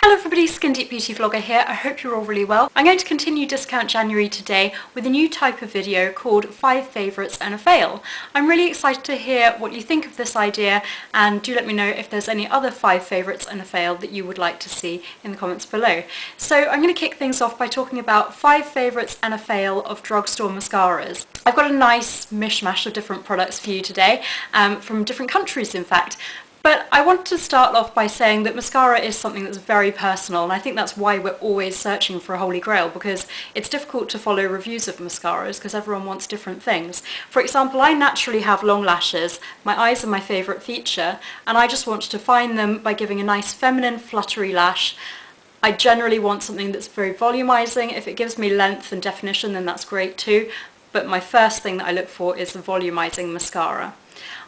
Hello everybody, Skin Deep Beauty Vlogger here. I hope you're all really well. I'm going to continue Discount January today with a new type of video called 5 Favourites and a Fail. I'm really excited to hear what you think of this idea, and do let me know if there's any other 5 favourites and a fail that you would like to see in the comments below. So I'm going to kick things off by talking about 5 favourites and a fail of drugstore mascaras. I've got a nice mishmash of different products for you today, from different countries in fact. But I want to start off by saying that mascara is something that's very personal, and I think that's why we're always searching for a holy grail, because it's difficult to follow reviews of mascaras because everyone wants different things. For example, I naturally have long lashes, my eyes are my favourite feature, and I just want to define them by giving a nice feminine fluttery lash. I generally want something that's very volumizing. If it gives me length and definition, then that's great too, but my first thing that I look for is the volumizing mascara.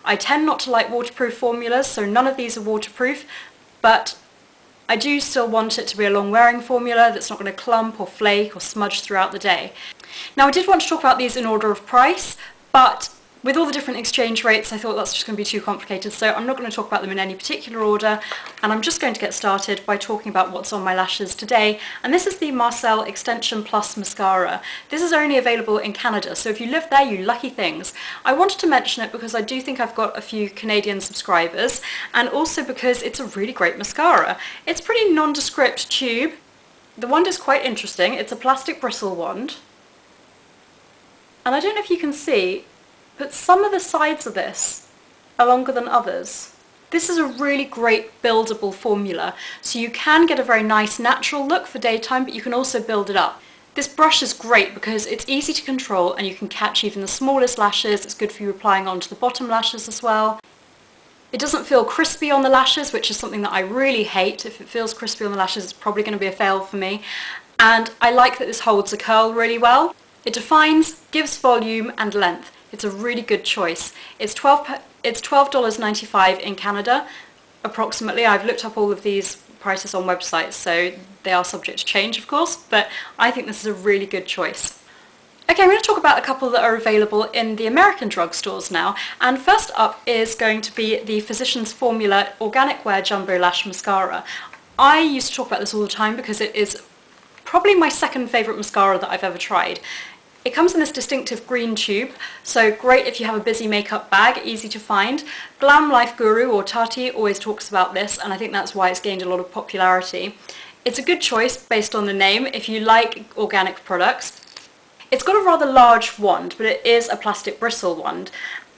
I tend not to like waterproof formulas, so none of these are waterproof, but I do still want it to be a long wearing formula that's not going to clump or flake or smudge throughout the day. Now I did want to talk about these in order of price, but with all the different exchange rates I thought that's just going to be too complicated, so I'm not going to talk about them in any particular order, and I'm just going to get started by talking about what's on my lashes today. And this is the Marcel Xtension Plus Mascara. This is only available in Canada, so if you live there, you lucky things. I wanted to mention it because I do think I've got a few Canadian subscribers, and also because it's a really great mascara. It's a pretty nondescript tube. The wand is quite interesting. It's a plastic bristle wand, and I don't know if you can see, but some of the sides of this are longer than others. This is a really great buildable formula, so you can get a very nice natural look for daytime, but you can also build it up. This brush is great because it's easy to control and you can catch even the smallest lashes. It's good for you applying onto the bottom lashes as well. It doesn't feel crispy on the lashes, which is something that I really hate. If it feels crispy on the lashes, it's probably going to be a fail for me. And I like that this holds a curl really well. It defines, gives volume and length. It's a really good choice. It's $12.95 in Canada, approximately. I've looked up all of these prices on websites, so they are subject to change, of course, but I think this is a really good choice. Okay, I'm going to talk about a couple that are available in the American drugstores now, and first up is going to be the Physicians Formula Organic Wear Jumbo Lash Mascara. I used to talk about this all the time because it is probably my second favourite mascara that I've ever tried. It comes in this distinctive green tube, so great if you have a busy makeup bag, easy to find. Glam Life Guru, or Tati, always talks about this, and I think that's why it's gained a lot of popularity. It's a good choice based on the name if you like organic products. It's got a rather large wand, but it is a plastic bristle wand,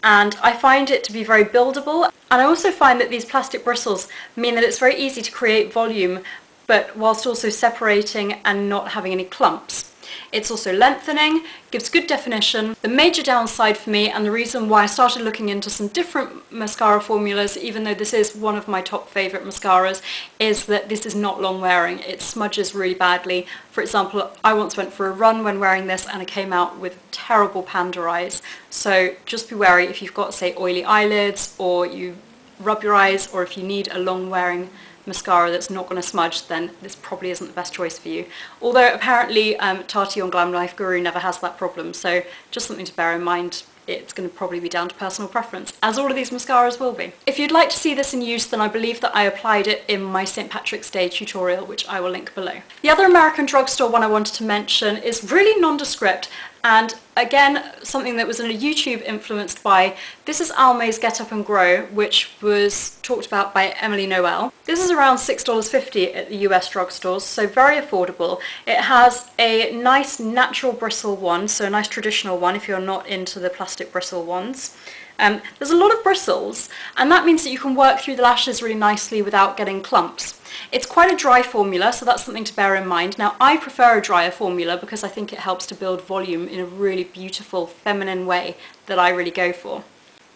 and I find it to be very buildable, and I also find that these plastic bristles mean that it's very easy to create volume, but whilst also separating and not having any clumps. It's also lengthening, gives good definition. The major downside for me, and the reason why I started looking into some different mascara formulas, even though this is one of my top favourite mascaras, is that this is not long wearing. It smudges really badly. For example, I once went for a run when wearing this and I came out with terrible panda eyes. So just be wary if you've got, say, oily eyelids, or you rub your eyes, or if you need a long wearing mascara that's not going to smudge, then this probably isn't the best choice for you. Although apparently Tati on Glam Life Guru never has that problem, so just something to bear in mind. It's going to probably be down to personal preference, as all of these mascaras will be. If you'd like to see this in use, then I believe that I applied it in my St. Patrick's Day tutorial, which I will link below. The other American drugstore one I wanted to mention is really nondescript, and again, something that was in a YouTube influenced by, this is Almay's Get Up and Grow, which was talked about by Emily Noel. This is around $6.50 at the US drugstores, so very affordable. It has a nice natural bristle wand, so a nice traditional one if you're not into the plastic bristle wands. There's a lot of bristles, and that means that you can work through the lashes really nicely without getting clumps. It's quite a dry formula, so that's something to bear in mind. Now, I prefer a drier formula because I think it helps to build volume in a really beautiful, feminine way that I really go for.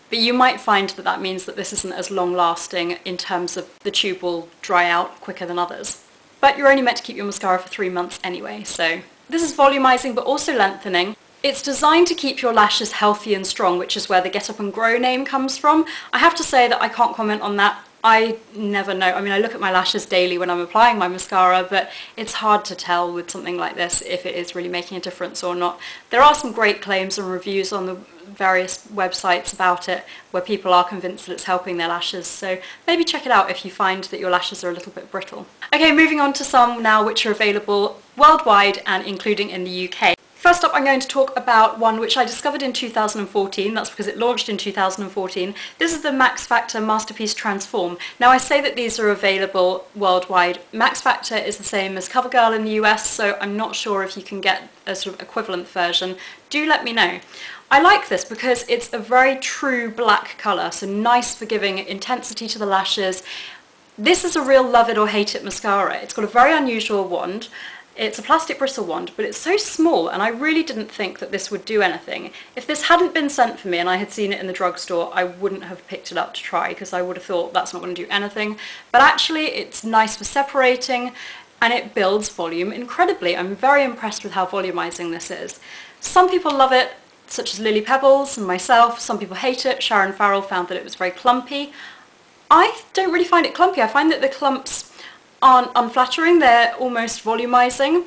But you might find that that means that this isn't as long-lasting in terms of the tube will dry out quicker than others. But you're only meant to keep your mascara for 3 months anyway, so this is volumizing but also lengthening. It's designed to keep your lashes healthy and strong, which is where the Get Up and Grow name comes from. I have to say that I can't comment on that I never know. I mean, I look at my lashes daily when I'm applying my mascara, but it's hard to tell with something like this if it is really making a difference or not. There are some great claims and reviews on the various websites about it where people are convinced that it's helping their lashes, so maybe check it out if you find that your lashes are a little bit brittle. Okay, moving on to some now which are available worldwide and including in the UK. First up, I'm going to talk about one which I discovered in 2014, that's because it launched in 2014. This is the Max Factor Masterpiece Transform. Now I say that these are available worldwide. Max Factor is the same as CoverGirl in the US, so I'm not sure if you can get a sort of equivalent version. Do let me know. I like this because it's a very true black colour, so nice for giving intensity to the lashes. This is a real love it or hate it mascara. It's got a very unusual wand. It's a plastic bristle wand, but it's so small and I really didn't think that this would do anything. If this hadn't been sent for me and I had seen it in the drugstore, I wouldn't have picked it up to try because I would have thought that's not going to do anything. But actually it's nice for separating and it builds volume incredibly. I'm very impressed with how volumizing this is. Some people love it, such as Lily Pebbles and myself. Some people hate it. Sharon Farrell found that it was very clumpy. I don't really find it clumpy. I find that the clumps aren't unflattering, they're almost volumizing.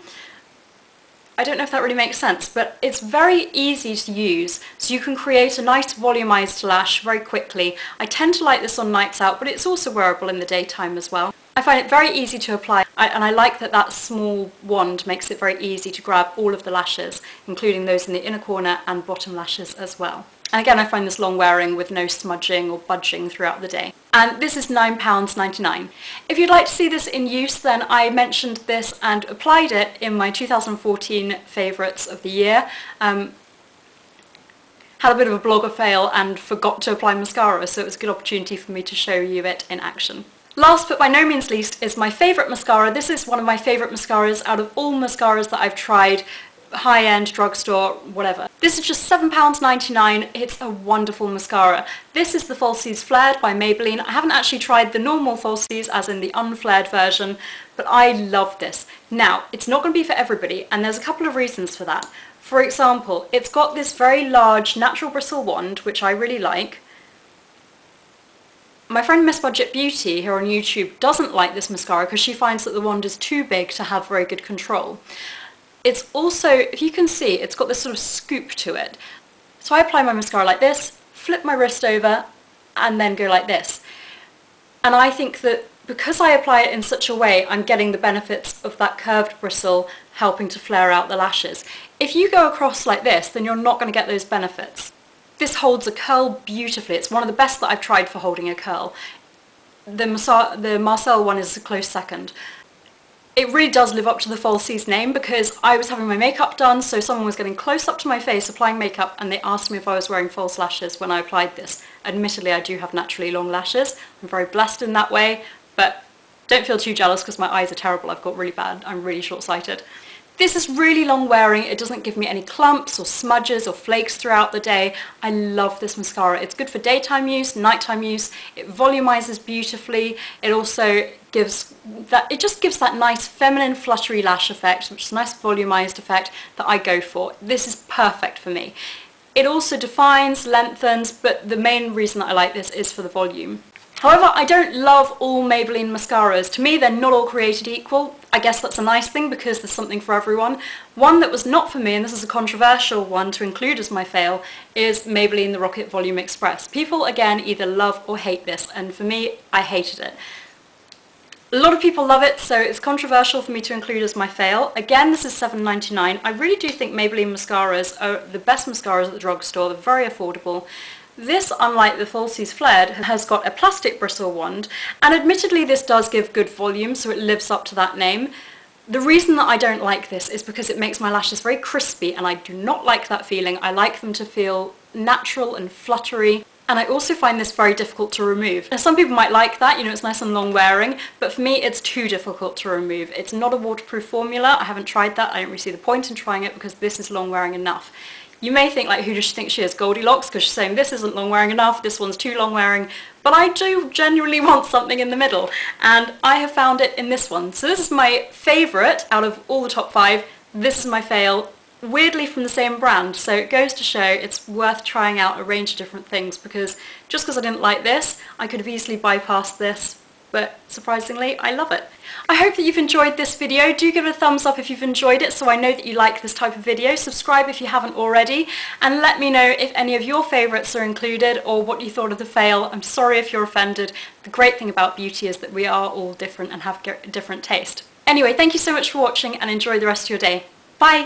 I don't know if that really makes sense, but it's very easy to use, so you can create a nice volumized lash very quickly. I tend to like this on nights out, but it's also wearable in the daytime as well. I find it very easy to apply, and I like that that small wand makes it very easy to grab all of the lashes, including those in the inner corner and bottom lashes as well. And again, I find this long wearing with no smudging or budging throughout the day. And this is £9.99. If you'd like to see this in use, then I mentioned this and applied it in my 2014 favourites of the year. Had a bit of a blogger fail and forgot to apply mascara, so it was a good opportunity for me to show you it in action. Last but by no means least is my favourite mascara. This is one of my favourite mascaras out of all mascaras that I've tried. High-end, drugstore, whatever. This is just £7.99. It's a wonderful mascara. This is the Falsies Flared by Maybelline. I haven't actually tried the normal Falsies, as in the unflared version, but I love this. Now, it's not going to be for everybody, and there's a couple of reasons for that. For example, it's got this very large natural bristle wand, which I really like. My friend Miss Budget Beauty here on YouTube doesn't like this mascara because she finds that the wand is too big to have very good control. It's also, if you can see, it's got this sort of scoop to it. So I apply my mascara like this, flip my wrist over, and then go like this. And I think that because I apply it in such a way, I'm getting the benefits of that curved bristle helping to flare out the lashes. If you go across like this, then you're not going to get those benefits. This holds a curl beautifully. It's one of the best that I've tried for holding a curl. The Marcel one is a close second. It really does live up to the Falsies name because I was having my makeup done, so someone was getting close up to my face applying makeup and they asked me if I was wearing false lashes when I applied this. Admittedly, I do have naturally long lashes. I'm very blessed in that way, but don't feel too jealous because my eyes are terrible. I've got really bad. I'm really short-sighted. This is really long wearing. It doesn't give me any clumps or smudges or flakes throughout the day. I love this mascara. It's good for daytime use, nighttime use. It volumizes beautifully. It also gives that, it just gives that nice feminine fluttery lash effect, which is a nice volumized effect that I go for. This is perfect for me. It also defines, lengthens, but the main reason that I like this is for the volume. However, I don't love all Maybelline mascaras. To me, they're not all created equal. I guess that's a nice thing because there's something for everyone. One that was not for me, and this is a controversial one to include as my fail, is Maybelline the Rocket Volume Express. People, again, either love or hate this, and for me, I hated it. A lot of people love it, so it's controversial for me to include as my fail. Again, this is £7.99. I really do think Maybelline mascaras are the best mascaras at the drugstore. They're very affordable. This, unlike the Falsies Flared, has got a plastic bristle wand, and admittedly this does give good volume, so it lives up to that name. The reason that I don't like this is because it makes my lashes very crispy, and I do not like that feeling. I like them to feel natural and fluttery, and I also find this very difficult to remove. Now, some people might like that, you know, it's nice and long wearing, but for me it's too difficult to remove. It's not a waterproof formula. I haven't tried that. I don't really see the point in trying it because this is long wearing enough. You may think, like, who does she think she is, Goldilocks, because she's saying this isn't long wearing enough, this one's too long wearing, but I do genuinely want something in the middle, and I have found it in this one. So this is my favourite out of all the top 5, this is my fail, weirdly from the same brand, so it goes to show it's worth trying out a range of different things, because just because I didn't like this, I could have easily bypassed this, but surprisingly I love it. I hope that you've enjoyed this video. Do give it a thumbs up if you've enjoyed it so I know that you like this type of video. Subscribe if you haven't already, and let me know if any of your favourites are included or what you thought of the fail. I'm sorry if you're offended. The great thing about beauty is that we are all different and have different taste. Anyway, thank you so much for watching and enjoy the rest of your day. Bye!